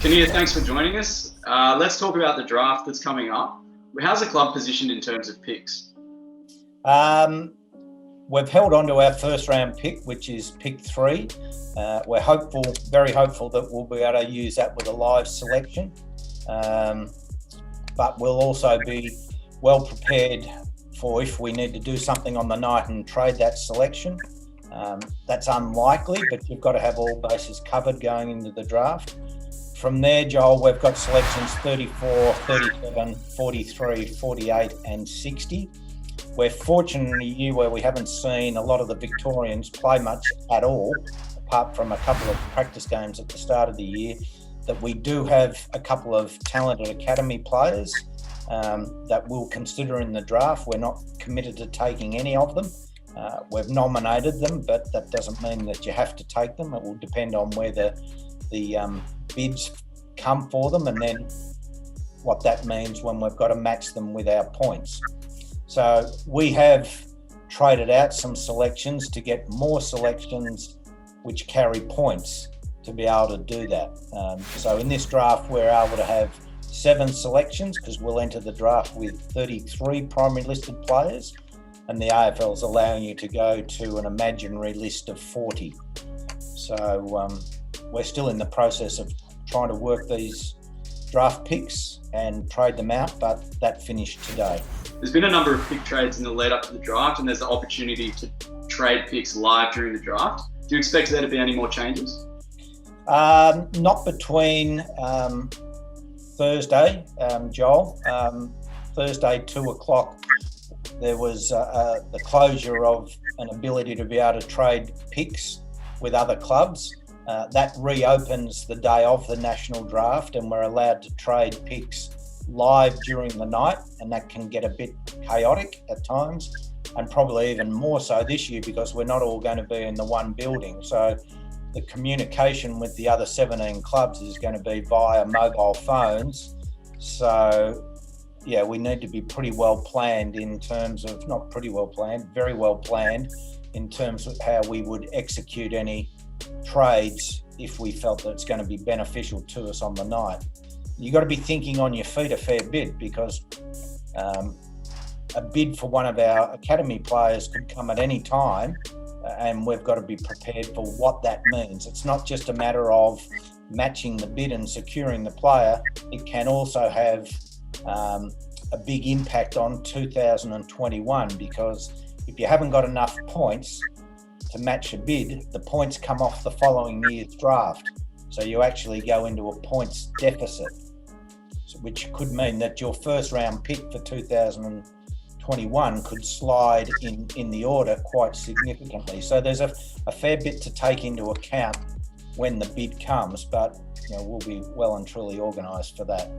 Kinnear, thanks for joining us. Let's talk about the draft that's coming up. How's the club positioned in terms of picks? We've held on to our first round pick, which is pick 3. We're hopeful, very hopeful, that we'll be able to use that with a live selection. But we'll also be well prepared for if we need to do something on the night and trade that selection. That's unlikely, but you've got to have all bases covered going into the draft. From there, Joel, we've got selections 34, 37, 43, 48 and 60. We're fortunate in a year where we haven't seen a lot of the Victorians play much at all, apart from a couple of practice games at the start of the year, that we do have a couple of talented academy players that we'll consider in the draft. We're not committed to taking any of them. We've nominated them, but that doesn't mean that you have to take them. It will depend on where the bids come for them, and then what that means when we've got to match them with our points. So we have traded out some selections to get more selections which carry points to be able to do that. So in this draft, we're able to have 7 selections because we'll enter the draft with 33 primary listed players, and the AFL is allowing you to go to an imaginary list of 40. So we're still in the process of trying to work these draft picks and trade them out, but that finished today. There's been a number of pick trades in the lead up to the draft, and there's the opportunity to trade picks live during the draft. Do you expect there to be any more changes? Not between Thursday, Joel. Thursday, 2:00, there was the closure of an ability to be able to trade picks with other clubs. That reopens the day of the national draft, and we're allowed to trade picks live during the night, and that can get a bit chaotic at times, and probably even more so this year because we're not all going to be in the one building. So the communication with the other 17 clubs is going to be via mobile phones. So yeah, we need to be pretty well planned in terms of, not pretty well planned, very well planned in terms of how we would execute any trades if we felt that it's going to be beneficial to us on the night. You've got to be thinking on your feet a fair bit, because a bid for one of our academy players could come at any time, and we've got to be prepared for what that means. It's not just a matter of matching the bid and securing the player. It can also have a big impact on 2021, because if you haven't got enough points to match a bid, the points come off the following year's draft. So you actually go into a points deficit, which could mean that your first round pick for 2021 could slide in the order quite significantly. So there's a fair bit to take into account when the bid comes, but we'll be well and truly organised for that.